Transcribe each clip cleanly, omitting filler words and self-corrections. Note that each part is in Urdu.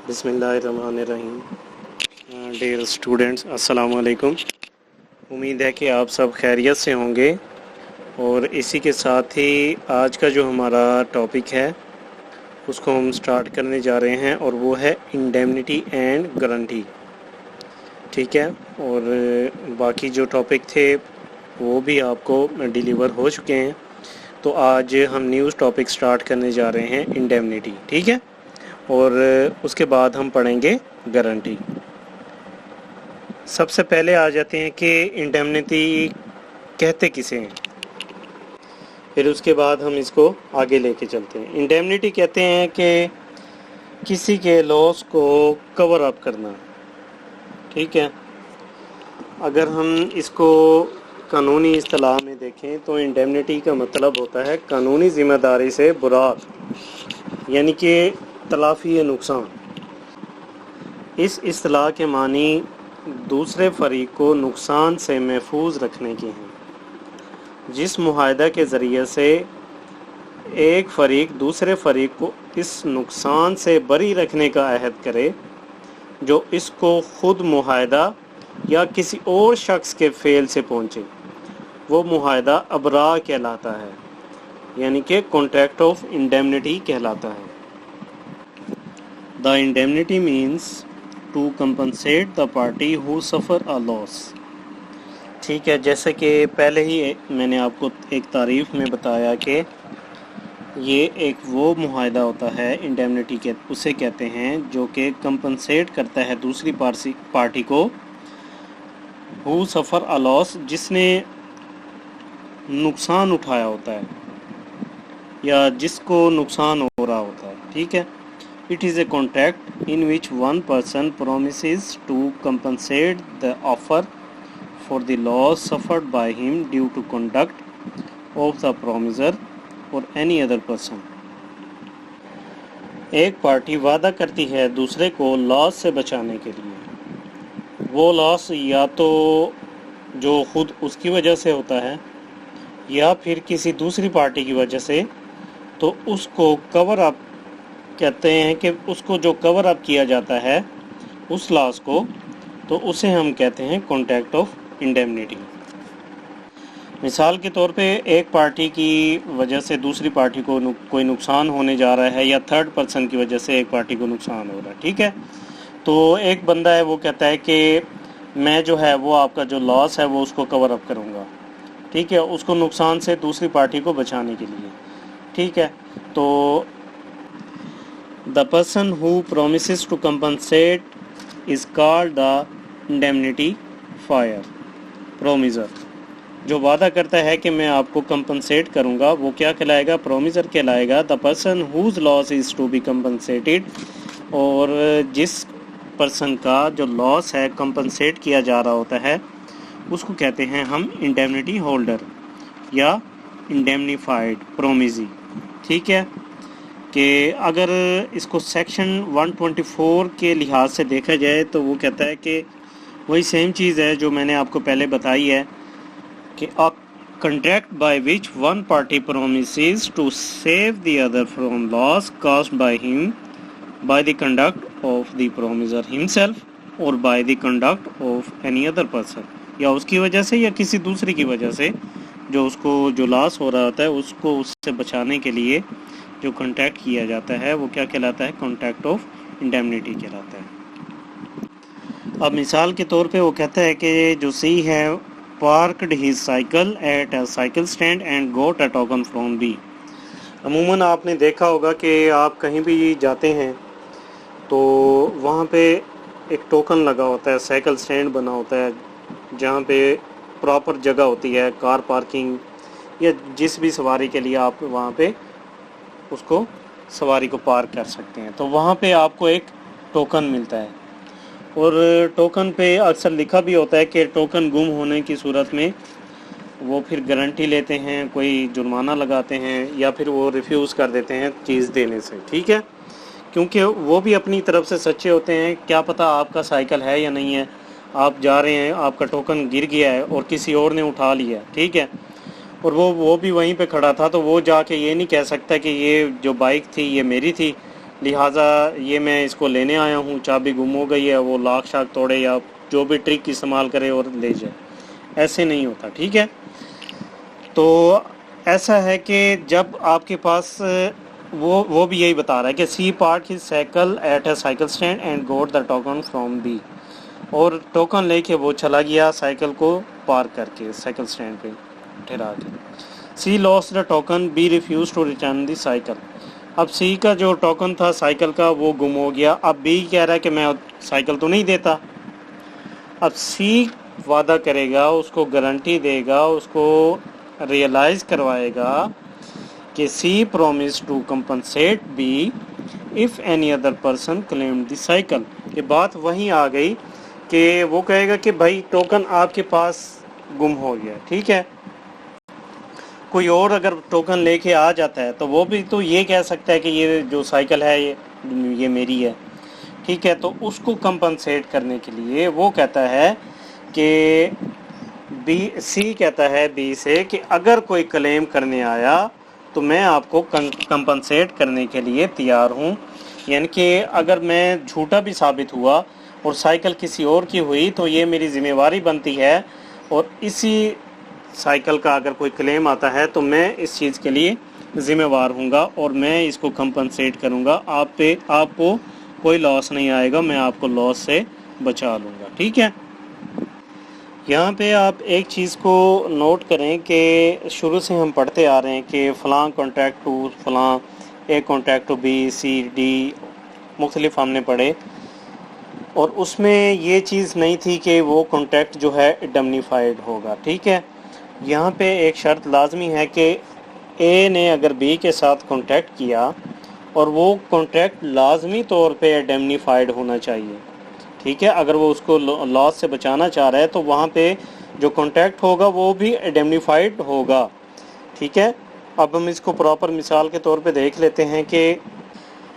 بسم اللہ الرحمن الرحیم. ڈیئر اسٹوڈنٹس، السلام علیکم. امید ہے کہ آپ سب خیریت سے ہوں گے، اور اسی کے ساتھ ہی آج کا جو ہمارا ٹاپک ہے اس کو ہم سٹارٹ کرنے جا رہے ہیں، اور وہ ہے انڈیمنٹی اینڈ گارنٹی. ٹھیک ہے، اور باقی جو ٹاپک تھے وہ بھی آپ کو ڈیلیور ہو چکے ہیں. تو آج ہم نیوز ٹاپک سٹارٹ کرنے جا رہے ہیں انڈیمنٹی. ٹھیک ہے، اور اس کے بعد ہم پڑھیں گے گارنٹی. سب سے پہلے آ جاتے ہیں کہ انڈیمنٹی کہتے کسے ہیں، پھر اس کے بعد ہم اس کو آگے لے کے چلتے ہیں. انڈیمنٹی کہتے ہیں کہ کسی کے لاس کو کور اپ کرنا. ٹھیک ہے، اگر ہم اس کو قانونی اصطلاح میں دیکھیں تو انڈیمنٹی کا مطلب ہوتا ہے قانونی ذمہ داری سے برات، یعنی کہ تلافی نقصان. اس اصطلاح کے معنی دوسرے فریق کو نقصان سے محفوظ رکھنے کے ہیں. جس معاہدہ کے ذریعے سے ایک فریق دوسرے فریق کو اس نقصان سے بری رکھنے کا عہد کرے جو اس کو خود معاہدہ یا کسی اور شخص کے فعل سے پہنچے، وہ معاہدہ ابراء کہلاتا ہے، یعنی کہ کانٹریکٹ آف انڈیمنٹی کہلاتا ہے. The indemnity means to compensate the party who suffer a loss. ٹھیک ہے، جیسے کہ پہلے ہی میں نے آپ کو ایک تعریف میں بتایا کہ یہ ایک وہ معاہدہ ہوتا ہے انڈیمنٹی کے، اسے کہتے ہیں جو کہ کمپنسیٹ کرتا ہے دوسری پارٹی کو who suffer a loss، جس نے نقصان اٹھایا ہوتا ہے یا جس کو نقصان ہو رہا ہوتا ہے. ٹھیک ہے، it is a contract in which one person promises to compensate the offer for the loss suffered by him due to conduct of the promisor or any other person. ایک پارٹی وعدہ کرتی ہے دوسرے کو لاس سے بچانے کے لیے. وہ لاس یا تو جو خود اس کی وجہ سے ہوتا ہے یا پھر کسی دوسری پارٹی کی وجہ سے، تو اس کو کور اپ کہتے ہیں کہ اس کو جو کور اپ کیا جاتا ہے اس لاس کو، تو اسے ہم کہتے ہیں کانٹریکٹ آف انڈیمنٹی. مثال کے طور پہ ایک پارٹی کی وجہ سے دوسری پارٹی کو کوئی نقصان ہونے جا رہا ہے، یا تھرڈ پرسن کی وجہ سے ایک پارٹی کو نقصان ہو رہا ہے. ٹھیک ہے، تو ایک بندہ ہے وہ کہتا ہے کہ میں جو ہے وہ آپ کا جو لاس ہے وہ اس کو کور اپ کروں گا. ٹھیک ہے، اس کو نقصان سے دوسری پارٹی کو بچانے کے لیے. ٹھیک ہے، تو the person who promises to compensate is called the indemnifier. promiser جو وعدہ کرتا ہے کہ میں آپ کو کمپنسیٹ کروں گا وہ کیا کہلائے گا؟ پرومیسر کہلائے گا. the person whose loss is to be compensated، اور جس پرسن کا جو لاس ہے کمپنسیٹ کیا جا رہا ہوتا ہے اس کو کہتے ہیں ہم انڈیمنٹی ہولڈر یا انڈیمنیفائڈ پرومیزی. ٹھیک ہے، کہ اگر اس کو سیکشن 124 کے لحاظ سے دیکھا جائے تو وہ کہتا ہے کہ وہی سیم چیز ہے جو میں نے آپ کو پہلے بتائی ہے کہ a contract by which one party promises to save the other from loss caused by him by the conduct of the promiser himself or by the conduct of any other person، یا اس کی وجہ سے یا کسی دوسری کی وجہ سے جو اس کو جو لاس ہو رہا ہوتا ہے اس کو اس سے بچانے کے لیے جو کانٹریکٹ کیا جاتا ہے وہ کیا کہلاتا ہے؟ کانٹریکٹ آف انڈیمنٹی کہلاتا ہے. اب مثال کے طور پہ وہ کہتا ہے کہ جو سی ہے parked his cycle at a cycle stand and got a token from B. عموماً آپ نے دیکھا ہوگا کہ آپ کہیں بھی جاتے ہیں تو وہاں پہ ایک ٹوکن لگا ہوتا ہے، سائیکل اسٹینڈ بنا ہوتا ہے جہاں پہ پراپر جگہ ہوتی ہے کار پارکنگ یا جس بھی سواری کے لیے آپ وہاں پہ اس کو سواری کو پارک کر سکتے ہیں. تو وہاں پہ آپ کو ایک ٹوکن ملتا ہے، اور ٹوکن پہ اکثر لکھا بھی ہوتا ہے کہ ٹوکن گم ہونے کی صورت میں وہ پھر گارنٹی لیتے ہیں، کوئی جرمانہ لگاتے ہیں یا پھر وہ ریفیوز کر دیتے ہیں چیز دینے سے. ٹھیک ہے، کیونکہ وہ بھی اپنی طرف سے سچے ہوتے ہیں. کیا پتہ آپ کا سائیکل ہے یا نہیں ہے، آپ جا رہے ہیں، آپ کا ٹوکن گر گیا ہے اور کسی اور نے اٹھا لیا. ٹھیک ہے، اور وہ بھی وہیں پہ کھڑا تھا، تو وہ جا کے یہ نہیں کہہ سکتا کہ یہ جو بائک تھی یہ میری تھی لہٰذا یہ میں اس کو لینے آیا ہوں، چابی گم ہو گئی ہے، وہ لاک شاک توڑے یا جو بھی ٹرک استعمال کرے اور لے جائے، ایسے نہیں ہوتا، ٹھیک ہے۔ تو ایسا ہے کہ جب آپ کے پاس وہ بھی یہی بتا رہا ہے کہ C park his cycle at a cycle stand and got the token from B, اور ٹوکن لے کے وہ چلا گیا سائیکل کو پارک کر کے سائیکل اسٹینڈ پہ ٹھہرا کے۔ C loss the token, B refuse to return the cycle, اب سی کا جو ٹوکن تھا سائیکل کا وہ گم ہو گیا، اب بی کہہ رہا ہے کہ میں سائیکل تو نہیں دیتا۔ اب سی وعدہ کرے گا، اس کو گارنٹی دے گا، اس کو ریئلائز کروائے گا کہ C promise to compensate B if any other person claim the cycle. یہ بات وہیں آ گئی کہ وہ کہے گا کہ بھائی ٹوکن آپ کے پاس گم ہو گیا، ٹھیک ہے، کوئی اور اگر ٹوکن لے کے آ جاتا ہے تو وہ بھی تو یہ کہہ سکتا ہے کہ یہ جو سائیکل ہے یہ میری ہے، ٹھیک ہے۔ تو اس کو کمپنسیٹ کرنے کے لیے وہ کہتا ہے کہ سی کہتا ہے بی سے کہ اگر کوئی کلیم کرنے آیا تو میں آپ کو کمپنسیٹ کرنے کے لیے تیار ہوں، یعنی کہ اگر میں جھوٹا بھی ثابت ہوا اور سائیکل کسی اور کی ہوئی تو یہ میری ذمہ داری بنتی ہے، اور اسی سائیکل کا اگر کوئی کلیم آتا ہے تو میں اس چیز کے لیے ذمہ دار ہوں گا اور میں اس کو کمپنسیٹ کروں گا، آپ کو کوئی لاس نہیں آئے گا، میں آپ کو لاس سے بچا لوں گا، ٹھیک ہے۔ یہاں پہ آپ ایک چیز کو نوٹ کریں کہ شروع سے ہم پڑھتے آ رہے ہیں کہ فلاں کانٹیکٹ ٹو فلاں، A contact to B C D, مختلف ہم نے پڑھے، اور اس میں یہ چیز نہیں تھی کہ وہ کانٹیکٹ جو ہے انڈیمنیفائڈ ہوگا، ٹھیک ہے۔ یہاں پہ ایک شرط لازمی ہے کہ اے نے اگر بی کے ساتھ کانٹیکٹ کیا اور وہ کانٹیکٹ لازمی طور پہ انڈیمنیفائڈ ہونا چاہیے، ٹھیک ہے۔ اگر وہ اس کو لاس سے بچانا چاہ رہا ہے تو وہاں پہ جو کانٹیکٹ ہوگا وہ بھی انڈیمنیفائڈ ہوگا، ٹھیک ہے۔ اب ہم اس کو پراپر مثال کے طور پہ دیکھ لیتے ہیں کہ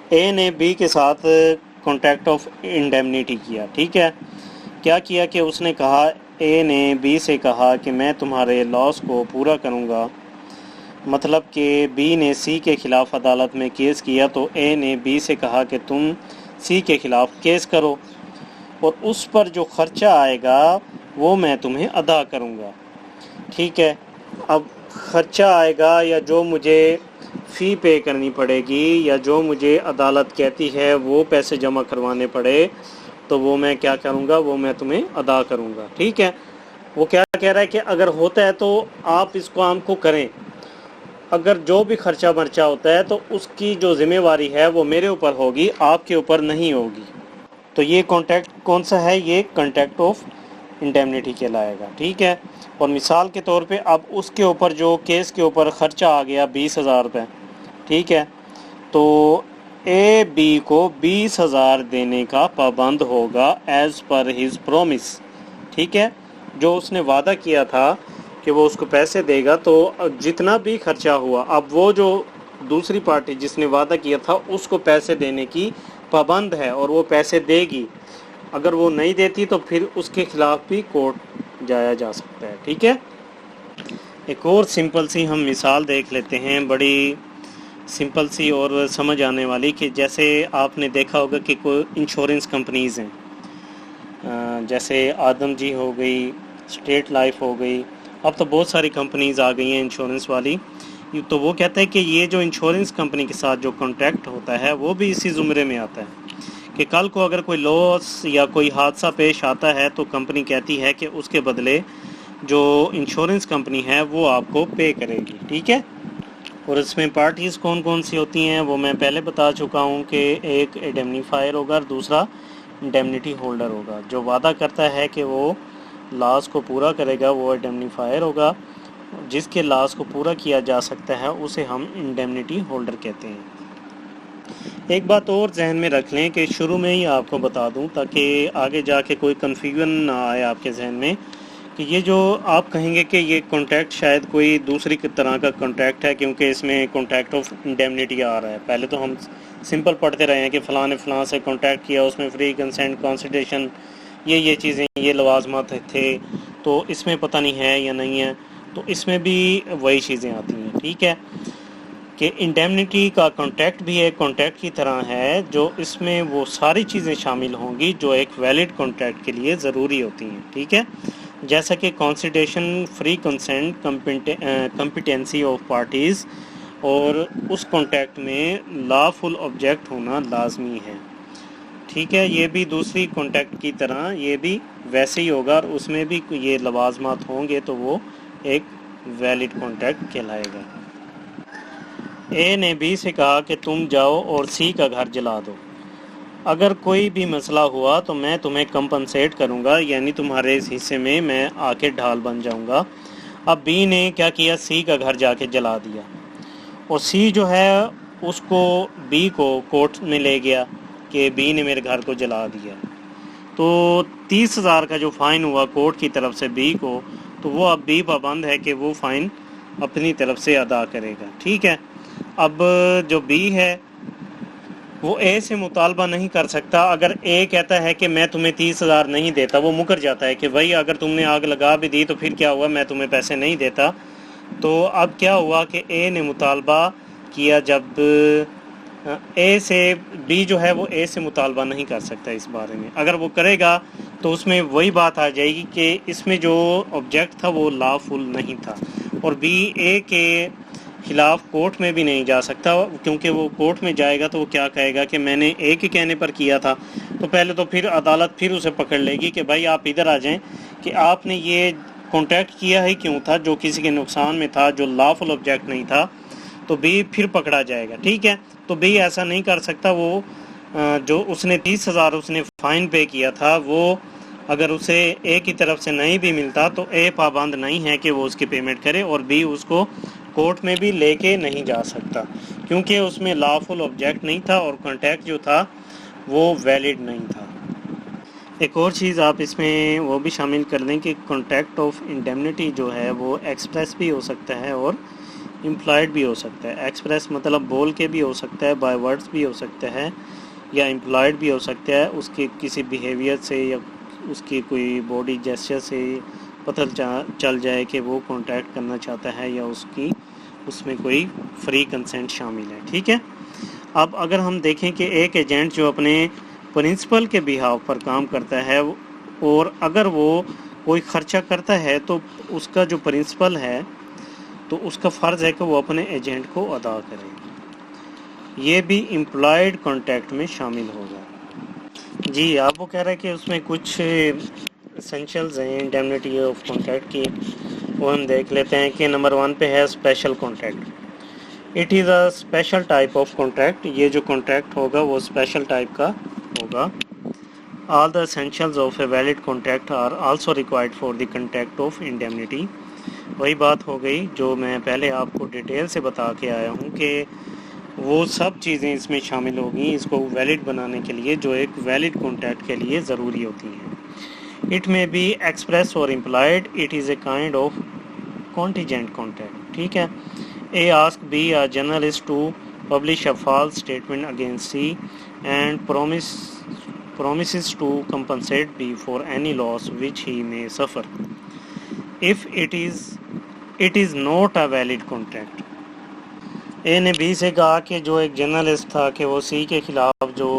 اے نے بی کے ساتھ کانٹیکٹ آف انڈیمنیٹی کیا، ٹھیک ہے۔ کیا کیا کہ اس نے کہا، اے نے بی سے کہا کہ میں تمہارے لاس کو پورا کروں گا، مطلب کہ بی نے سی کے خلاف عدالت میں کیس کیا تو اے نے بی سے کہا کہ تم سی کے خلاف کیس کرو اور اس پر جو خرچہ آئے گا وہ میں تمہیں ادا کروں گا، ٹھیک ہے۔ اب خرچہ آئے گا یا جو مجھے فی پے کرنی پڑے گی یا جو مجھے عدالت کہتی ہے وہ پیسے جمع کروانے پڑے تو وہ میں کیا کروں گا، وہ میں تمہیں ادا کروں گا، ٹھیک ہے۔ وہ کیا کہہ رہا ہے کہ اگر ہوتا ہے تو آپ اس کام کو کریں، اگر جو بھی خرچہ مرچہ ہوتا ہے تو اس کی جو ذمہ داری ہے وہ میرے اوپر ہوگی، آپ کے اوپر نہیں ہوگی۔ تو یہ کانٹیکٹ کون سا ہے؟ یہ کانٹیکٹ آف انڈیمنیٹی کہلائے گا، ٹھیک ہے۔ اور مثال کے طور پہ اب اس کے اوپر جو کیس کے اوپر خرچہ آ گیا 20,000 روپے، ٹھیک ہے، تو اے بی کو 20,000 دینے کا پابند ہوگا ایز پر ہز پرومس، ٹھیک ہے۔ جو اس نے وعدہ کیا تھا کہ وہ اس کو پیسے دے گا، تو جتنا بھی خرچہ ہوا اب وہ جو دوسری پارٹی جس نے وعدہ کیا تھا اس کو پیسے دینے کی پابند ہے اور وہ پیسے دے گی، اگر وہ نہیں دیتی تو پھر اس کے خلاف بھی کورٹ جایا جا سکتا ہے، ٹھیک ہے۔ ایک اور سمپل سی ہم مثال دیکھ لیتے ہیں، بڑی سمپل سی اور سمجھ آنے والی، کہ جیسے آپ نے دیکھا ہوگا کہ کوئی انشورنس کمپنیز ہیں، جیسے آدم جی ہو گئی، اسٹیٹ لائف ہو گئی، اب تو بہت ساری کمپنیز آ گئی ہیں انشورنس والی، تو وہ کہتے ہیں کہ یہ جو انشورنس کمپنی کے ساتھ جو کانٹیکٹ ہوتا ہے وہ بھی اسی زمرے میں آتا ہے کہ کل کو اگر کوئی لاس یا کوئی حادثہ پیش آتا ہے تو کمپنی کہتی ہے کہ اس کے بدلے جو انشورنس کمپنی ہے وہ آپ کو پے کرے گی، ٹھیک ہے۔ اور اس میں پارٹیز کون کون سی ہوتی ہیں وہ میں پہلے بتا چکا ہوں کہ ایک انڈیمنیفائر ہوگا اور دوسرا انڈیمنیٹی ہولڈر ہوگا۔ جو وعدہ کرتا ہے کہ وہ لاس کو پورا کرے گا وہ انڈیمنیفائر ہوگا، جس کے لاس کو پورا کیا جا سکتا ہے اسے ہم انڈیمنیٹی ہولڈر کہتے ہیں۔ ایک بات اور ذہن میں رکھ لیں کہ شروع میں ہی آپ کو بتا دوں تاکہ آگے جا کے کوئی کنفیوژن نہ آئے آپ کے ذہن میں، کہ یہ جو آپ کہیں گے کہ یہ کانٹیکٹ شاید کوئی دوسری طرح کا کانٹیکٹ ہے کیونکہ اس میں کانٹیکٹ آف انڈیمنیٹی آ رہا ہے۔ پہلے تو ہم سمپل پڑھتے رہے ہیں کہ فلاں نے فلاں سے کانٹیکٹ کیا، اس میں فری کنسنٹ، کانسیڈریشن، یہ چیزیں، یہ لوازمات تھے، تو اس میں پتہ نہیں ہے یا نہیں ہے، تو اس میں بھی وہی چیزیں آتی ہیں، ٹھیک ہے۔ کہ انڈیمنٹی کا کانٹریکٹ بھی ایک کانٹریکٹ کی طرح ہے، جو اس میں وہ ساری چیزیں شامل ہوں گی جو ایک ویلڈ کانٹریکٹ کے لیے ضروری ہوتی ہیں، ٹھیک ہے، جیسا کہ consideration, free consent, competency of parties, اور اس کانٹریکٹ میں لا فل آبجیکٹ ہونا لازمی ہے، ٹھیک ہے۔ یہ بھی دوسری کانٹریکٹ کی طرح یہ بھی ویسے ہی ہوگا، اور اس میں بھی یہ لوازمات ہوں گے تو وہ ایک ویلڈ کانٹریکٹ کہلائے گا۔ اے نے بی سے کہا کہ تم جاؤ اور سی کا گھر جلا دو، اگر کوئی بھی مسئلہ ہوا تو میں تمہیں کمپنسیٹ کروں گا، یعنی تمہارے اس حصے میں میں آ کے ڈھال بن جاؤں گا۔ اب بی نے کیا کیا، سی کا گھر جا کے جلا دیا، اور سی جو ہے اس کو بی کو کورٹ میں لے گیا کہ بی نے میرے گھر کو جلا دیا، تو 30,000 کا جو فائن ہوا کورٹ کی طرف سے بی کو، تو وہ اب بی پابند ہے کہ وہ فائن اپنی طرف سے ادا کرے گا، ٹھیک ہے۔ اب جو بی ہے وہ اے سے مطالبہ نہیں کر سکتا، اگر اے کہتا ہے کہ میں تمہیں 30,000 نہیں دیتا، وہ مکر جاتا ہے کہ بھائی اگر تم نے آگ لگا بھی دی تو پھر کیا ہوا، میں تمہیں پیسے نہیں دیتا۔ تو اب کیا ہوا کہ اے نے مطالبہ کیا، جب اے سے بی جو ہے وہ اے سے مطالبہ نہیں کر سکتا اس بارے میں، اگر وہ کرے گا تو اس میں وہی بات آ جائے گی کہ اس میں جو آبجیکٹ تھا وہ لا فل نہیں تھا، اور بی اے کے خلاف کورٹ میں بھی نہیں جا سکتا، کیونکہ وہ کورٹ میں جائے گا تو وہ کیا کہے گا کہ میں نے اے کے کہنے پر کیا تھا، تو پہلے تو پھر عدالت پھر اسے پکڑ لے گی کہ بھائی آپ ادھر آ جائیں کہ آپ نے یہ کانٹریکٹ کیا ہی کیوں تھا جو کسی کے نقصان میں تھا، جو لا فل آبجیکٹ نہیں تھا، تو بی پھر پکڑا جائے گا، ٹھیک ہے۔ تو بی ایسا نہیں کر سکتا، وہ جو اس نے 30,000 اس نے فائن پے کیا تھا، وہ اگر اسے اے کی طرف سے نہیں بھی ملتا تو اے پابند نہیں ہے کہ وہ اس کی پیمنٹ کرے، اور بی اس کو کورٹ میں بھی لے کے نہیں جا سکتا، کیونکہ اس میں لا فل آبجیکٹ نہیں تھا اور کانٹریکٹ جو تھا وہ ویلڈ نہیں تھا۔ ایک اور چیز آپ اس میں وہ بھی شامل کر دیں کہ کانٹریکٹ آف انڈیمنٹی جو ہے وہ ایکسپریس بھی ہو سکتا ہے اور امپلائڈ بھی ہو سکتا ہے۔ ایکسپریس مطلب بول کے بھی ہو سکتا ہے، بائی ورڈز بھی ہو سکتا ہے، یا امپلائڈ بھی ہو سکتا ہے، اس کے کسی بیہیویئر سے یا اس کی کوئی باڈی جیسچر سے پتہ چل جائے کہ وہ کانٹیکٹ کرنا چاہتا ہے، یا اس میں کوئی فری کنسنٹ شامل ہے، ٹھیک ہے۔ اب اگر ہم دیکھیں کہ ایک ایجنٹ جو اپنے پرنسپل کے بہاف پر کام کرتا ہے، اور اگر وہ کوئی خرچہ کرتا ہے تو اس کا جو پرنسپل ہے تو اس کا فرض ہے کہ وہ اپنے ایجنٹ کو ادا کرے، یہ بھی امپلائڈ کانٹریکٹ میں شامل ہوگا۔ جی آپ وہ کہہ رہے ہیں کہ اس میں کچھ اسینشلز ہیں انڈیمنٹی آف کانٹریکٹ کی، وہ ہم دیکھ لیتے ہیں کہ نمبر 1 پہ ہے special contract. It is a special type of contract, یہ جو کانٹریکٹ ہوگا وہ اسپیشل ٹائپ کا ہوگا۔ All the essentials of a valid contract are also required for the contract of indemnity. وہی بات ہو گئی جو میں پہلے آپ کو ڈیٹیل سے بتا کے آیا ہوں کہ وہ سب چیزیں اس میں شامل ہوگی اس کو ویلڈ بنانے کے لیے، جو ایک ویلڈ کانٹریکٹ کے لیے ضروری ہوتی ہیں۔ It may be express or implied, it is a kind of contingent contract, ٹھیک ہے۔ A ask B a journalist to publish a false statement against C and promises to compensate B for any loss which he may suffer if it is not a valid contract۔ اے نے بی سے کہا کہ جو ایک جرنلسٹ تھا کہ وہ سی کے خلاف جو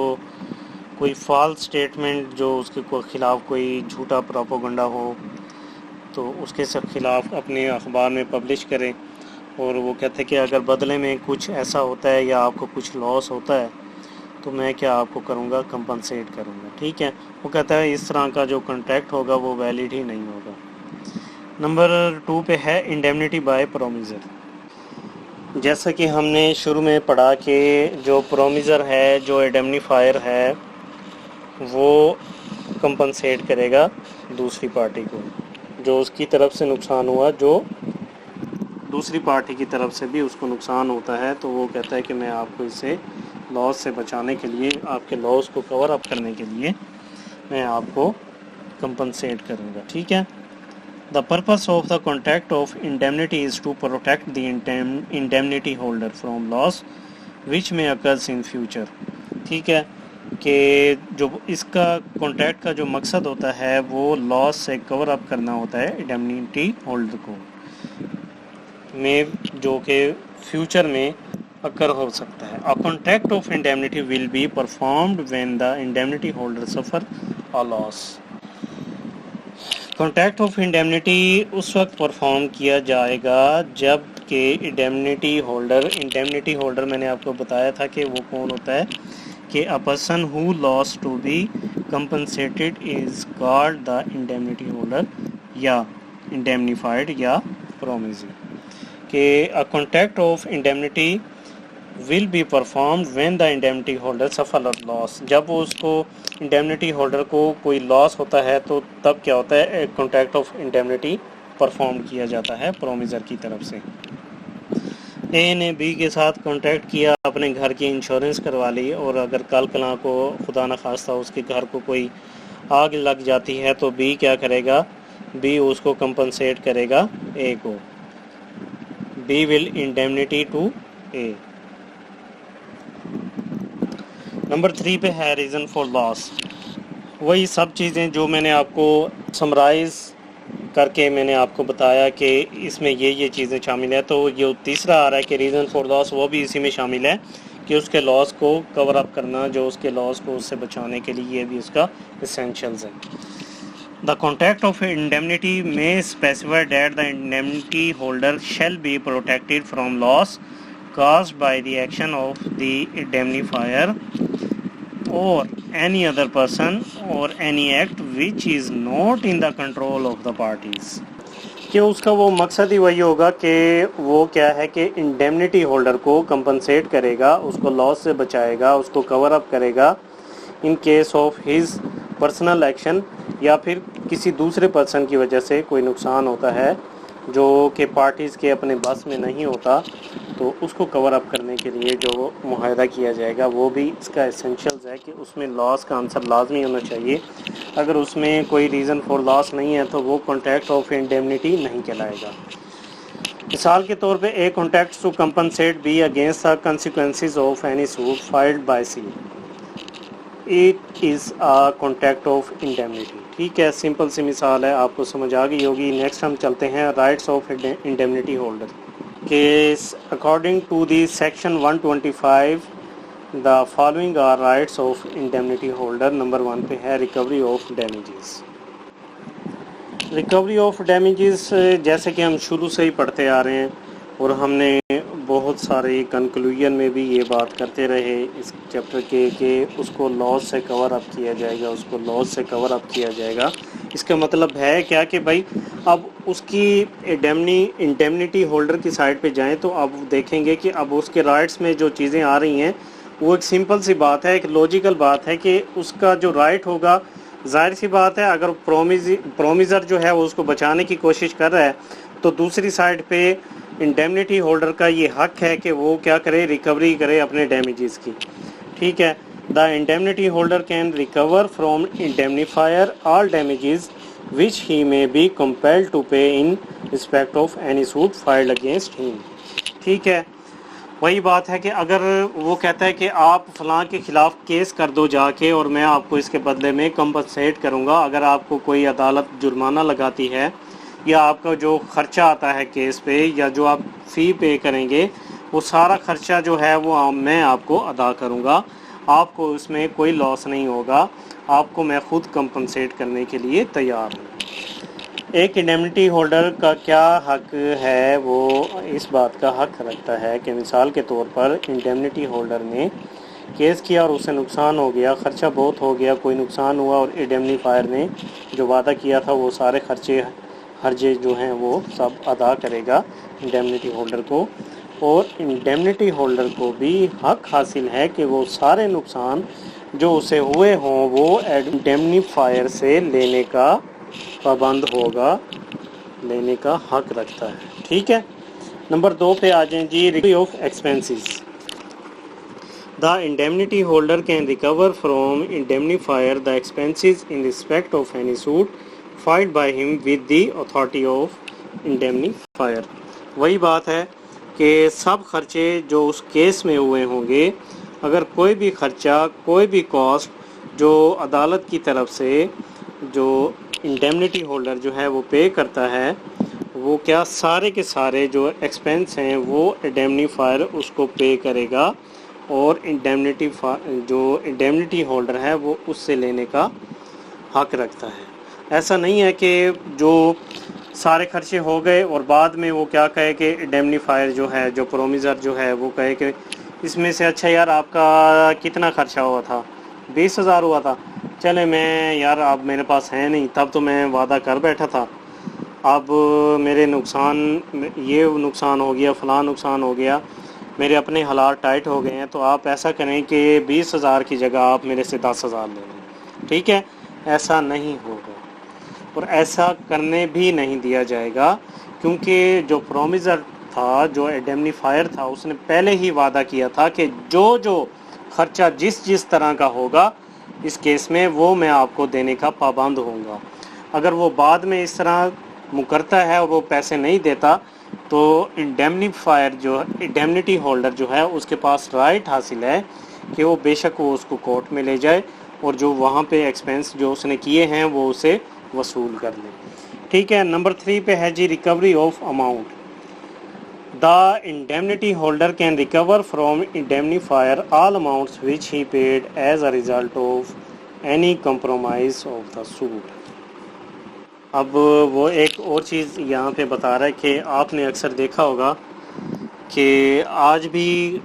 کوئی فالس اسٹیٹمنٹ، جو اس کے خلاف کوئی جھوٹا پروپیگنڈا ہو تو اس کے خلاف اپنے اخبار میں پبلش کرے، اور وہ کہتے کہ اگر بدلے میں کچھ ایسا ہوتا ہے یا آپ کو کچھ لاس ہوتا ہے تو میں کیا آپ کو کروں گا، کمپنسیٹ کروں گا، ٹھیک ہے۔ وہ کہتا ہے اس طرح کا جو کانٹریکٹ ہوگا وہ ویلڈ ہی نہیں ہوگا۔ نمبر 2 پہ ہے انڈیمنٹی بائی پرومیزر۔ جیسا کہ ہم نے شروع میں پڑھا کہ جو پرومیزر ہے، جو انڈیمنیفائر ہے، وہ کمپنسیٹ کرے گا دوسری پارٹی کو، جو اس کی طرف سے نقصان ہوا، جو دوسری پارٹی کی طرف سے بھی اس کو نقصان ہوتا ہے، تو وہ کہتا ہے کہ میں آپ کو اس سے لاس سے بچانے کے لیے، آپ کے لاس کو کور اپ کرنے کے لیے میں آپ کو کمپنسیٹ کروں گا، ٹھیک ہے۔ The purpose of the contract of indemnity is to protect the indemnity holder from loss which may occur in future۔ ٹھیک ہے کہ جو اس کا کانٹریکٹ کا جو مقصد ہوتا ہے وہ لاس سے کور اپ کرنا ہوتا ہے انڈیمنٹی ہولڈر کو، میں جو کہ فیوچر میں اکر ہو سکتا ہے. A contract of indemnity will be performed when the indemnity holder suffer a loss. Contract of indemnity اس وقت پرفارم کیا جائے گا جب کہ انڈیمنٹی ہولڈر میں نے آپ کو بتایا تھا کہ وہ کون ہوتا ہے کہ a person who lost to be compensated is called the indemnity holder یا indemnified یا promisee. کہ a contract of indemnity will be performed when the indemnity holder suffer a loss. جب وہ اس کو انڈیمنٹی ہولڈر کو کوئی لاس ہوتا ہے تو تب کیا ہوتا ہے ایک کانٹریکٹ آف انڈیمنٹی پرفارم کیا جاتا ہے پرومیزر کی طرف سے. اے نے بی کے ساتھ کانٹریکٹ کیا، اپنے گھر کی انشورنس کروا لی، اور اگر کل کلاں کو خدا نخواستہ اس کے گھر کو کوئی آگ لگ جاتی ہے تو بی کیا کرے گا؟ بی اس کو کمپنسیٹ کرے گا اے کو. B will indemnity to A. Number 3 پہ ہے ریزن فار لاس. وہی سب چیزیں جو میں نے آپ کو سمرائز کر کے میں نے آپ کو بتایا کہ اس میں یہ چیزیں شامل ہیں. تو یہ تیسرا آ رہا ہے کہ ریزن فار لاس وہ بھی اسی میں شامل ہے کہ اس کے لاس کو کور اپ کرنا، جو اس کے لاس کو اس سے بچانے کے لیے یہ بھی اس کا اسینشلز ہے. The contract of indemnity may specify that the indemnity holder shall be protected from loss caused by the action of the indemnifier or any other person or any act which is not in the control of the parties. کہ اس کا وہ مقصد ہی وہی ہوگا کہ وہ کیا ہے کہ انڈیمنٹی ہولڈر کو کمپنسیٹ کرے گا، اس کو لاس سے بچائے گا، اس کو کور اپ کرے گا in case of his personal action, یا پھر کسی دوسرے پرسن کی وجہ سے کوئی نقصان ہوتا ہے جو کہ پارٹیز کے اپنے بس میں نہیں ہوتا، تو اس کو کور اپ کرنے کے لیے جو معاہدہ کیا جائے گا وہ بھی اس کا اسینشلز ہے کہ اس میں لاس کا آنسر لازمی ہونا چاہیے. اگر اس میں کوئی ریزن فار لاس نہیں ہے تو وہ کانٹریکٹ آف انڈیمنٹی نہیں کہلائے گا. مثال کے طور پہ A contracts to compensate B against the consequences of any suit filed by C. It is a contract of indemnity. ٹھیک ہے، سمپل سی مثال ہے، آپ کو سمجھ آ گئی ہوگی. نیکسٹ ہم چلتے ہیں rights of indemnity holder. Case according to the section 125 the following are rights of indemnity holder. Number 1 پہ ہے recovery of damages. Recovery of damages جیسے کہ ہم شروع سے ہی پڑھتے آ رہے ہیں اور ہم نے بہت سارے کنکلوژن میں بھی یہ بات کرتے رہے اس چیپٹر کے کہ اس کو لاس سے کور اپ کیا جائے گا، اس کو لاس سے کور اپ کیا جائے گا. اس کا مطلب ہے کیا کہ بھائی اب اس کی انڈیمنٹی ہولڈر کی سائڈ پہ جائیں تو اب دیکھیں گے کہ اب اس کے رائٹس میں جو چیزیں آ رہی ہیں وہ ایک سمپل سی بات ہے، ایک لوجیکل بات ہے کہ اس کا جو رائٹ ہوگا، ظاہر سی بات ہے اگر پرومیزر جو ہے وہ اس کو بچانے کی کوشش کر رہا ہے تو دوسری سائڈ پہ انڈیمنٹی ہولڈر کا یہ حق ہے کہ وہ کیا کرے، ریکوری کرے اپنے ڈیمیجز کی. ٹھیک ہے، the indemnity holder can recover from indemnifier all damages which he may be compelled to pay in respect of any suit filed against him. ٹھیک ہے، وہی بات ہے کہ اگر وہ کہتا ہے کہ آپ فلاں کے خلاف کیس کر دو جا کے اور میں آپ کو اس کے بدلے میں کمپنسیٹ کروں گا، اگر آپ کو کوئی عدالت جرمانہ لگاتی ہے یا آپ کا جو خرچہ آتا ہے کیس پہ یا جو آپ فی پے کریں گے وہ سارا خرچہ جو ہے وہ میں آپ کو ادا کروں گا، آپ کو اس میں کوئی لاس نہیں ہوگا، آپ کو میں خود کمپنسیٹ کرنے کے لیے تیار ہوں. ایک انڈیمنٹی ہولڈر کا کیا حق ہے؟ وہ اس بات کا حق رکھتا ہے کہ مثال کے طور پر انڈیمنٹی ہولڈر نے کیس کیا اور اسے نقصان ہو گیا، خرچہ بہت ہو گیا، کوئی نقصان ہوا، اور انڈیمنیفائر نے جو وعدہ کیا تھا وہ سارے خرچے جو ہیں وہ سب ادا کرے گا انڈیمنٹی ہولڈر کو، اور انڈیمنٹی ہولڈر کو بھی حق حاصل ہے کہ وہ سارے نقصان جو اسے ہوئے ہوں وہ انڈیمنیفائر سے لینے کا پابند ہوگا، لینے کا حق رکھتا ہے. ٹھیک ہے، نمبر 2 پہ آ جائیں جی، recovery of expenses. The indemnity holder can recover from indemnifier the expenses in respect of any suit filed by him with the authority of indemnifier. وہی بات ہے کہ سب خرچے جو اس کیس میں ہوئے ہوں گے، اگر کوئی بھی خرچہ، کوئی بھی کاسٹ جو عدالت کی طرف سے جو انڈیمنٹی ہولڈر جو ہے وہ پے کرتا ہے، وہ کیا سارے کے سارے جو ایکسپینس ہیں وہ انڈیمنیفائر اس کو پے کرے گا، اور جو انڈیمنیٹی ہولڈر ہے وہ اس سے لینے کا حق رکھتا ہے۔ ایسا نہیں ہے کہ جو سارے خرچے ہو گئے اور بعد میں وہ کیا کہے کہ انڈیمنیفائر جو ہے، جو پرومیزر جو ہے، وہ کہے کہ اس میں سے اچھا یار آپ کا کتنا خرچہ ہوا تھا، 20,000 ہوا تھا، چلے میں یار اب میرے پاس ہے نہیں، تب تو میں وعدہ کر بیٹھا تھا، اب میرے یہ نقصان ہو گیا، فلاں نقصان ہو گیا، میرے اپنے حالات ٹائٹ ہو گئے ہیں، تو آپ ایسا کریں کہ 20,000 کی جگہ آپ میرے سے 10,000 لے لیں، ٹھیک ہے؟ ایسا نہیں ہوگا، اور ایسا کرنے بھی نہیں دیا جائے گا، کیونکہ جو پرومیزر تھا، جو انڈیمنیفائر تھا، اس نے پہلے ہی وعدہ کیا تھا کہ جو خرچہ جس طرح کا ہوگا اس کیس میں وہ میں آپ کو دینے کا پابند ہوں گا۔ اگر وہ بعد میں اس طرح مکرتا ہے اور وہ پیسے نہیں دیتا، تو انڈیمنیٹی ہولڈر جو ہے اس کے پاس رائٹ حاصل ہے کہ وہ بے شک وہ اس کو کورٹ میں لے جائے اور جو وہاں پہ ایکسپینس جو اس نے کیے ہیں وہ اسے وصول کر لے، ٹھیک ہے؟ نمبر 3 پہ ہے جی recovery of amount. The indemnity holder can recover from indemnifier all amounts which he paid as a result of any compromise of the suit. اب وہ ایک اور چیز یہاں پہ بتا رہا ہے کہ آپ نے اکثر دیکھا ہوگا کہ آج بھی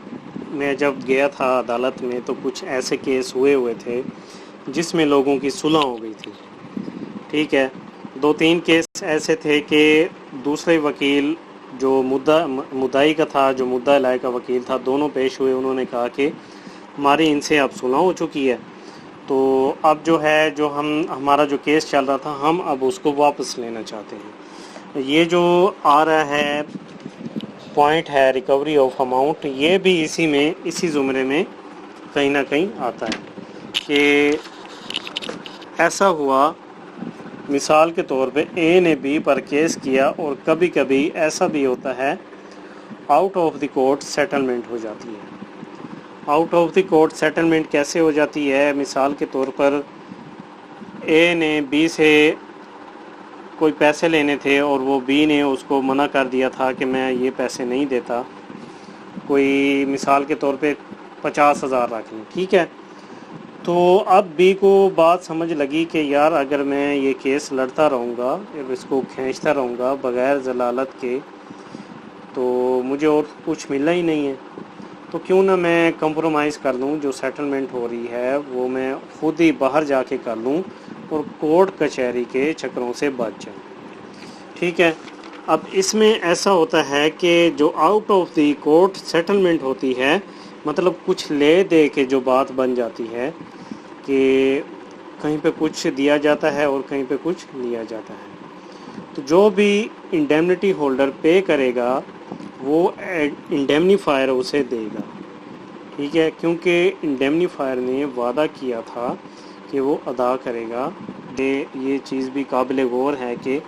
میں جب گیا تھا عدالت میں تو کچھ ایسے کیس ہوئے تھے جس میں لوگوں کی صلح ہو گئی تھی، ٹھیک ہے؟ 2-3 کیس ایسے تھے کہ دوسرے وکیل جو مدعی کا تھا، جو مدعا علیہ کا وکیل تھا، دونوں پیش ہوئے، انہوں نے کہا کہ ہماری ان سے اب صلح ہو چکی ہے، تو اب جو ہے جو ہمارا جو کیس چل رہا تھا ہم اب اس کو واپس لینا چاہتے ہیں۔ یہ جو آ رہا ہے پوائنٹ ہے ریکوری آف اماؤنٹ، یہ بھی اسی زمرے میں کہیں نہ کہیں آتا ہے کہ ایسا ہوا، مثال کے طور پہ اے نے بی پر کیس کیا، اور کبھی کبھی ایسا بھی ہوتا ہے out of the court settlement ہو جاتی ہے۔ Out of the court settlement کیسے ہو جاتی ہے؟ مثال کے طور پر اے نے بی سے کوئی پیسے لینے تھے اور وہ بی نے اس کو منع کر دیا تھا کہ میں یہ پیسے نہیں دیتا، کوئی مثال کے طور پہ 50,000 رکھ لیں، ٹھیک ہے؟ تو اب بی کو بات سمجھ لگی کہ یار اگر میں یہ کیس لڑتا رہوں گا، اس کو کھینچتا رہوں گا بغیر ضلالت کے، تو مجھے اور کچھ ملنا ہی نہیں ہے، تو کیوں نہ میں کمپرومائز کر لوں، جو سیٹلمنٹ ہو رہی ہے وہ میں خود ہی باہر جا کے کر لوں اور کورٹ کچہری کے چکروں سے بچ جاؤں، ٹھیک ہے؟ اب اس میں ایسا ہوتا ہے کہ جو out of the court settlement ہوتی ہے، مطلب کچھ لے دے کے جو بات بن جاتی ہے کہ کہیں پہ کچھ دیا جاتا ہے اور کہیں پہ کچھ لیا جاتا ہے، تو جو بھی انڈیمنیٹی ہولڈر پے کرے گا وہ انڈیمنیفائر اسے دے گا، ٹھیک ہے؟ کیونکہ انڈیمنیفائر نے وعدہ کیا تھا کہ وہ ادا کرے گا۔ یہ چیز بھی قابل غور ہے کہ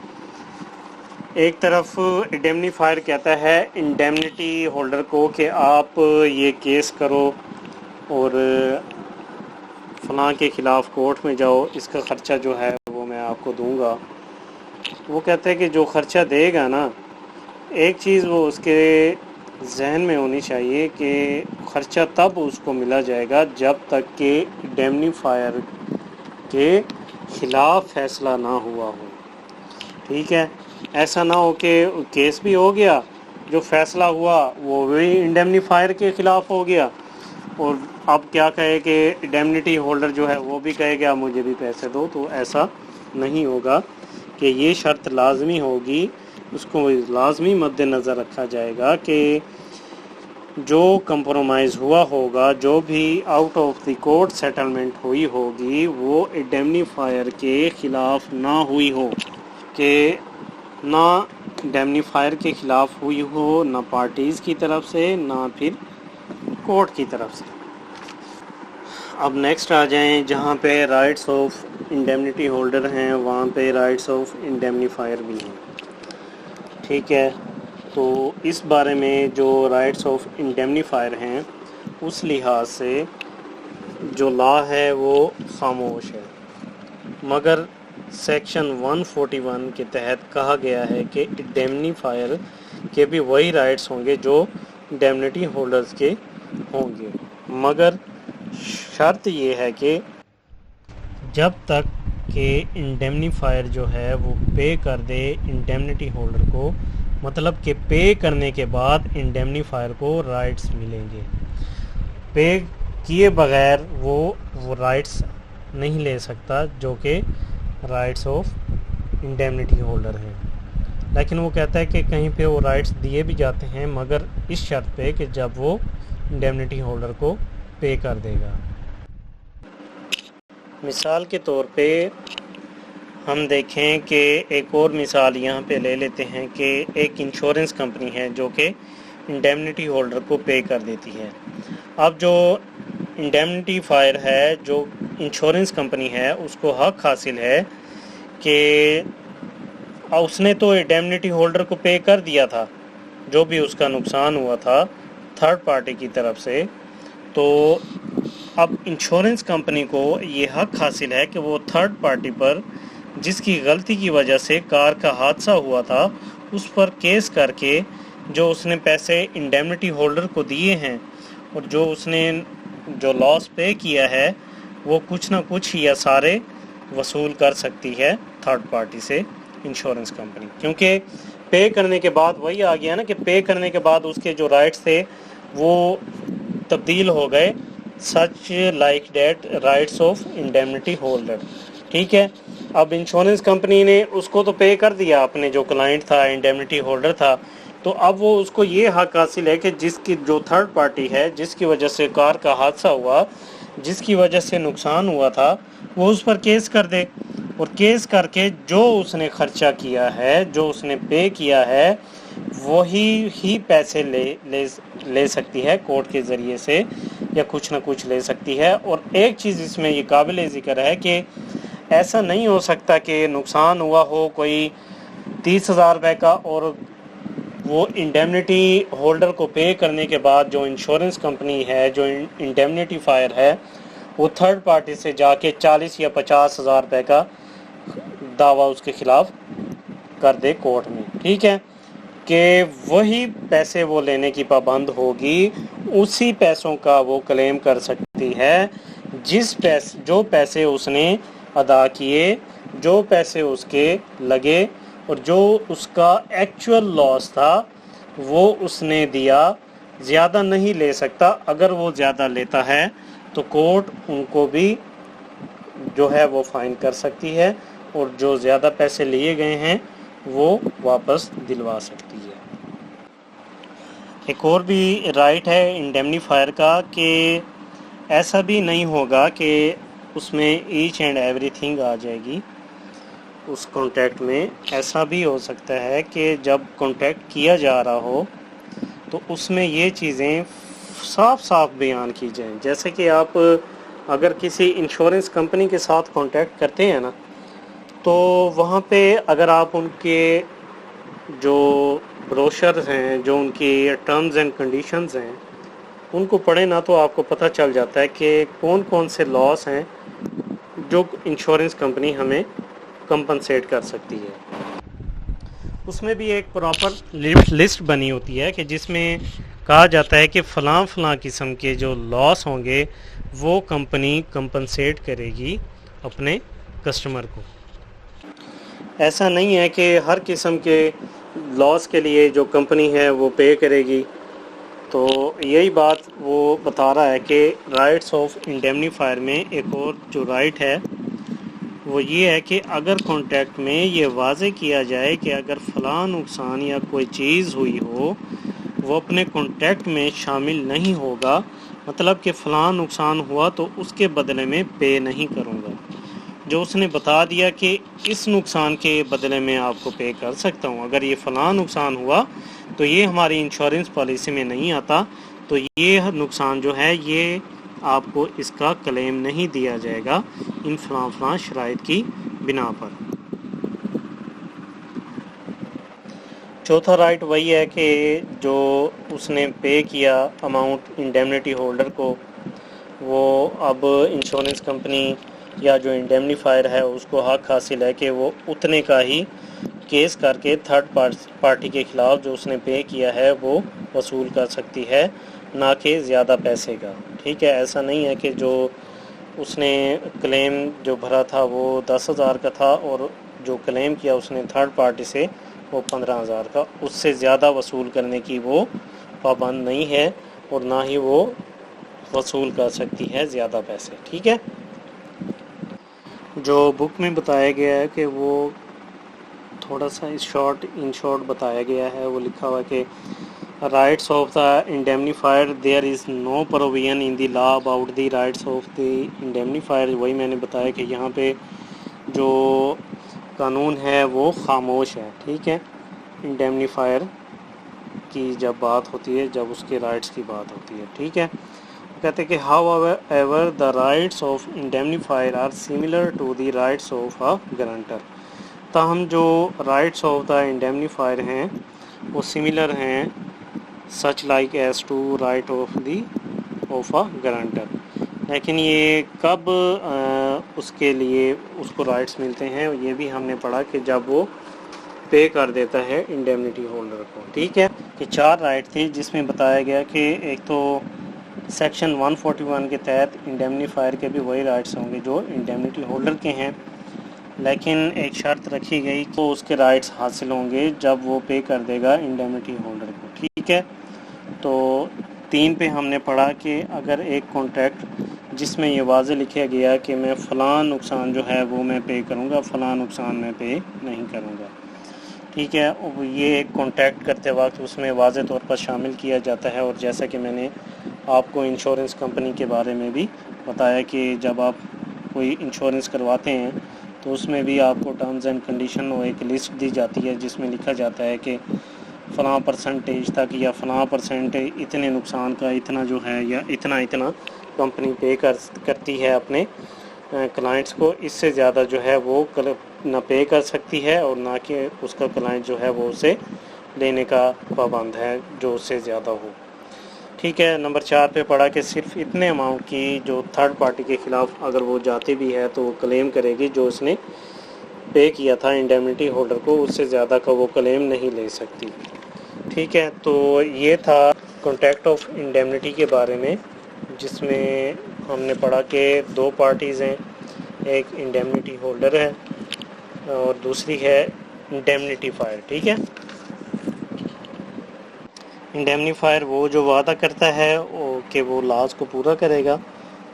ایک طرف انڈیمنیفائر کہتا ہے انڈیمنیٹی ہولڈر کو کہ آپ یہ کیس کرو اور فلاں کے خلاف کورٹ میں جاؤ، اس کا خرچہ جو ہے وہ میں آپ کو دوں گا۔ وہ کہتا ہے کہ جو خرچہ دے گا نا، ایک چیز وہ اس کے ذہن میں ہونی چاہیے کہ خرچہ تب اس کو ملا جائے گا جب تک کہ انڈیمنیفائر کے خلاف فیصلہ نہ ہوا ہو، ٹھیک ہے؟ ایسا نہ ہو کہ کیس بھی ہو گیا، جو فیصلہ ہوا وہ بھی انڈیمنیفائر کے خلاف ہو گیا، اور اب کیا کہے کہ انڈیمنیٹی ہولڈر جو ہے وہ بھی کہے گا مجھے بھی پیسے دو، تو ایسا نہیں ہوگا، کہ یہ شرط لازمی ہوگی، اس کو لازمی مد نظر رکھا جائے گا کہ جو کمپرومائز ہوا ہوگا، جو بھی out of the court settlement ہوئی ہوگی، وہ انڈیمنیفائر کے خلاف نہ ہوئی ہو، کہ نہ انڈیمنیفائر کے خلاف ہوئی ہو، نہ پارٹیز کی طرف سے، نہ پھر کورٹ کی طرف سے۔ اب نیکسٹ آ جائیں، جہاں پہ رائٹس آف انڈیمنیٹی ہولڈر ہیں وہاں پہ رائٹس آف انڈیمنیفائر بھی ہیں، ٹھیک ہے؟ تو اس بارے میں جو رائٹس آف انڈیمنیفائر ہیں اس لحاظ سے جو لا ہے وہ خاموش ہے، مگر سیکشن 141 کے تحت کہا گیا ہے کہ انڈیمنیفائر کے بھی وہی رائٹس ہوں گے جو انڈیمنٹی ہولڈرز کے ہوں گے، مگر شرط یہ ہے کہ جب تک کہ انڈیمنیفائر جو ہے وہ پے کر دے انڈیمنٹی ہولڈر کو، مطلب کہ پے کرنے کے بعد انڈیمنیفائر کو رائٹس ملیں گے، پے کیے بغیر وہ رائٹس نہیں لے سکتا جو کہ رائٹس آف انڈیمنٹی ہولڈر ہیں۔ لیکن وہ کہتا ہے کہ کہیں پہ وہ رائٹس دیے بھی جاتے ہیں مگر اس شرط پہ کہ جب وہ انڈیمنٹی ہولڈر کو پے کر دے گا۔ مثال کے طور پہ ہم دیکھیں کہ ایک اور مثال یہاں پہ لے لیتے ہیں کہ ایک انشورنس کمپنی ہے جو کہ انڈیمنٹی ہولڈر کو پے کر دیتی ہے۔ اب جو انڈیمنٹی فائر ہے، جو انشورنس کمپنی ہے، اس کو حق حاصل ہے کہ اس نے تو انڈیمنٹی ہولڈر کو پے کر دیا تھا جو بھی اس کا نقصان ہوا تھا تھرڈ پارٹی کی طرف سے، تو اب انشورنس کمپنی کو یہ حق حاصل ہے کہ وہ تھرڈ پارٹی پر جس کی غلطی کی وجہ سے کار کا حادثہ ہوا تھا اس پر کیس کر کے جو اس نے پیسے انڈیمنٹی ہولڈر کو دیے ہیں اور جو اس نے جو لاس پے کیا ہے وہ کچھ نہ کچھ یا سارے وصول کر سکتی ہے تھرڈ پارٹی سے انشورنس کمپنی، کیونکہ پے کرنے کے بعد وہی آ گیا نا کہ پے کرنے کے بعد اس کے جو رائٹس تھے وہ تبدیل ہو گئے such like that rights of indemnity holder. ٹھیک ہے، اب انشورنس کمپنی نے اس کو تو پے کر دیا، اپنے جو کلائنٹ تھا انڈیمنٹی ہولڈر تھا، تو اب وہ اس کو یہ حق حاصل ہے کہ جس کی جو تھرڈ پارٹی ہے جس کی وجہ سے کار کا حادثہ ہوا، جس کی وجہ سے نقصان ہوا تھا، وہ اس پر کیس کر دے اور کیس کر کے جو اس نے خرچہ کیا ہے، جو اس نے پے کیا ہے، وہی ہی پیسے لے سکتی ہے کورٹ کے ذریعے سے یا کچھ نہ کچھ لے سکتی ہے۔ اور ایک چیز اس میں یہ قابل ذکر ہے کہ ایسا نہیں ہو سکتا کہ نقصان ہوا ہو کوئی 30,000 روپے کا اور وہ انڈیمنٹی ہولڈر کو پے کرنے کے بعد جو انشورنس کمپنی ہے، جو انڈیمنٹی فائر ہے، وہ تھرڈ پارٹی سے جا کے 40 یا 50,000 روپے کا دعویٰ اس کے خلاف کر دے کورٹ میں۔ ٹھیک ہے، کہ وہی پیسے وہ لینے کی پابند ہوگی، اسی پیسوں کا وہ کلیم کر سکتی ہے جو پیسے اس نے ادا کیے، جو پیسے اس کے لگے اور جو اس کا ایکچول لاس تھا وہ اس نے دیا، زیادہ نہیں لے سکتا۔ اگر وہ زیادہ لیتا ہے تو کورٹ ان کو بھی جو ہے وہ فائن کر سکتی ہے اور جو زیادہ پیسے لیے گئے ہیں وہ واپس دلوا سکتی ہے۔ ایک اور بھی رائٹ ہے انڈیمنیفائر کا کہ ایسا بھی نہیں ہوگا کہ اس میں ایچ اینڈ ایوری تھنگ آ جائے گی اس کانٹیکٹ میں۔ ایسا بھی ہو سکتا ہے کہ جب کانٹیکٹ کیا جا رہا ہو تو اس میں یہ چیزیں صاف صاف بیان کی جائیں، جیسے کہ آپ اگر کسی انشورنس کمپنی کے ساتھ کانٹیکٹ کرتے ہیں نا، تو وہاں پہ اگر آپ ان کے جو بروشرز ہیں، جو ان کی ٹرمز اینڈ کنڈیشنز ہیں، ان کو پڑھیں نا، تو آپ کو پتہ چل جاتا ہے کہ کون کون سے لاس ہیں جو انشورنس کمپنی ہمیں کمپنسیٹ کر سکتی ہے۔ اس میں بھی ایک پراپر لسٹ بنی ہوتی ہے کہ جس میں کہا جاتا ہے کہ فلاں فلاں قسم کے جو لاس ہوں گے وہ کمپنی کمپنسیٹ کرے گی اپنے کسٹمر کو۔ ایسا نہیں ہے کہ ہر قسم کے لاس کے لیے جو کمپنی ہے وہ پے کرے گی۔ تو یہی بات وہ بتا رہا ہے کہ رائٹس آف انڈیمنیفائر میں ایک اور جو رائٹ ہے وہ یہ ہے کہ اگر کانٹیکٹ میں یہ واضح کیا جائے کہ اگر فلاں نقصان یا کوئی چیز ہوئی ہو وہ اپنے کانٹیکٹ میں شامل نہیں ہوگا، مطلب کہ فلاں نقصان ہوا تو اس کے بدلے میں پے نہیں کروں گا، جو اس نے بتا دیا کہ اس نقصان کے بدلے میں آپ کو پے کر سکتا ہوں، اگر یہ فلاں نقصان ہوا تو یہ ہماری انشورنس پالیسی میں نہیں آتا، تو یہ نقصان جو ہے یہ آپ کو اس کا کلیم نہیں دیا جائے گا ان فلاں فلاں شرائط کی بنا پر۔ چوتھا رائٹ وہی ہے کہ جو اس نے پے کیا اماؤنٹ انڈیمنٹی ہولڈر کو، وہ اب انشورنس کمپنی یا جو انڈیمنیفائر ہے اس کو حق حاصل ہے کہ وہ اتنے کا ہی کیس کر کے تھرڈ پارٹی کے خلاف جو اس نے پے کیا ہے وہ وصول کر سکتی ہے، نہ کہ زیادہ پیسے کا. ٹھیک ہے، ایسا نہیں ہے کہ جو اس نے کلیم جو بھرا تھا وہ 10,000 کا تھا اور جو کلیم کیا اس نے تھرڈ پارٹی سے وہ 15,000 کا، اس سے زیادہ وصول کرنے کی وہ پابند نہیں ہے اور نہ ہی وہ وصول کر سکتی ہے زیادہ پیسے. ٹھیک ہے، جو بک میں بتایا گیا ہے کہ وہ تھوڑا سا ان شارٹ بتایا گیا ہے، وہ لکھا ہوا ہے کہ rights of the انڈیمنیفائر there is know provision in the law about the rights of the انڈیمنیفائر. وہی میں نے بتایا کہ یہاں پہ جو قانون ہے وہ خاموش ہے. ٹھیک ہے، انڈیمنیفائر کی جب بات ہوتی ہے، جب اس کے رائٹس کی بات ہوتی ہے. ٹھیک ہے، کہتے ہیں کہ how ever the rights of انڈیمنیفائر are similar to the rights of a guarantor. تاہم جو رائٹس آف دا انڈیمنیفائر ہیں وہ سملر ہیں such like as to right of a guarantor. لیکن یہ کب اس کے لیے اس کو رائٹس ملتے ہیں، یہ بھی ہم نے پڑھا کہ جب وہ پے کر دیتا ہے انڈیمنیٹی ہولڈر کو. ٹھیک ہے، کہ 4 رائٹ تھے جس میں بتایا گیا کہ ایک تو سیکشن 141 کے تحت انڈیمنیفائر کے بھی وہی رائٹس ہوں گے جو انڈیمنیٹی ہولڈر کے ہیں، لیکن ایک شرط رکھی گئی تو اس کے رائٹس حاصل ہوں گے جب وہ پے کر دے گا انڈیمنیٹی ہولڈر کو. ٹھیک ہے، تو 3 پہ ہم نے پڑھا کہ اگر ایک کانٹریکٹ جس میں یہ واضح لکھا گیا کہ میں فلاں نقصان جو ہے وہ میں پے کروں گا، فلاں نقصان میں پے نہیں کروں گا. ٹھیک ہے، یہ ایک کانٹریکٹ کرتے وقت اس میں واضح طور پر شامل کیا جاتا ہے. اور جیسا کہ میں نے آپ کو انشورنس کمپنی کے بارے میں بھی بتایا کہ جب آپ کوئی انشورنس کرواتے ہیں تو اس میں بھی آپ کو ٹرمز اینڈ کنڈیشن اور ایک لسٹ دی جاتی ہے جس میں لکھا جاتا ہے کہ فلاں پرسنٹیج تک یا فلاں پرسنٹ اتنے نقصان کا اتنا جو ہے یا اتنا کمپنی پے کرتی ہے اپنے کلائنٹس کو، اس سے زیادہ جو ہے وہ نہ پے کر سکتی ہے اور نہ کہ اس کا کلائنٹ جو ہے وہ اسے لینے کا پابند ہے جو اس سے زیادہ ہو. ٹھیک ہے، نمبر 4 پہ پڑھا کہ صرف اتنے اماؤنٹ کی جو تھرڈ پارٹی کے خلاف اگر وہ جاتی بھی ہے تو وہ کلیم کرے گی جو اس نے پے کیا تھا انڈیمنیٹی ہولڈر کو، اس سے زیادہ کا وہ کلیم نہیں لے سکتی. ٹھیک ہے، تو یہ تھا کانٹریکٹ آف انڈیمنیٹی کے بارے میں، جس میں ہم نے پڑھا کہ 2 پارٹیز ہیں، ایک انڈیمنیٹی ہولڈر ہے اور دوسری ہے انڈیمنیفائر. ٹھیک ہے، انڈیمنیفائر وہ جو وعدہ کرتا ہے کہ وہ لاز کو پورا کرے گا،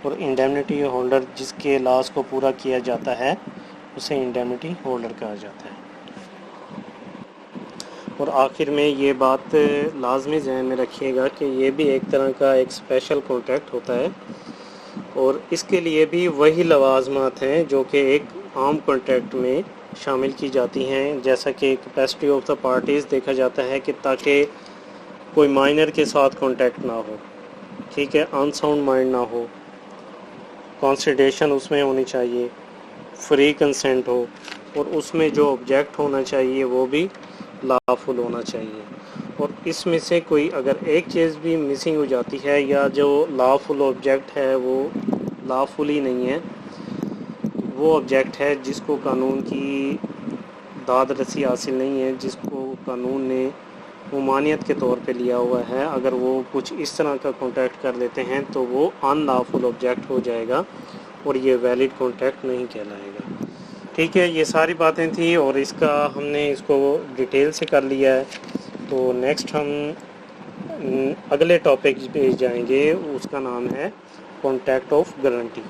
اور انڈیمنیٹی ہولڈر جس کے لاز کو پورا کیا جاتا ہے اسے انڈیمنیٹی ہولڈر کہا جاتا ہے. اور آخر میں یہ بات لازمی ذہن میں رکھیے گا کہ یہ بھی ایک طرح کا ایک اسپیشل کانٹریکٹ ہوتا ہے اور اس کے لیے بھی وہی لوازمات ہیں جو کہ ایک عام کانٹریکٹ میں شامل کی جاتی ہیں، جیسا کہ کیپیسٹی آف دا پارٹیز دیکھا جاتا ہے کہ تاکہ کوئی مائنر کے ساتھ کانٹیکٹ نہ ہو. ٹھیک ہے، ان ساؤنڈ مائنڈ نہ ہو، کانسیڈریشن اس میں ہونی چاہیے، فری کنسنٹ ہو، اور اس میں جو آبجیکٹ ہونا چاہیے وہ بھی لافل ہونا چاہیے. اور اس میں سے کوئی اگر ایک چیز بھی مسنگ ہو جاتی ہے یا جو لافل آبجیکٹ ہے وہ لافل ہی نہیں ہے، وہ آبجیکٹ ہے جس کو قانون کی داد رسی حاصل نہیں ہے، جس کو قانون نے ممانعت کے طور پہ لیا ہوا ہے، اگر وہ کچھ اس طرح کا کانٹریکٹ کر لیتے ہیں تو وہ ان لافل آبجیکٹ ہو جائے گا اور یہ ویلڈ کانٹریکٹ نہیں کہلائے گا. ٹھیک ہے، یہ ساری باتیں تھیں اور اس کا ہم نے اس کو ڈیٹیل سے کر لیا ہے. تو نیکسٹ ہم اگلے ٹاپک پہ جائیں گے، اس کا نام ہے کانٹریکٹ آف گارنٹی.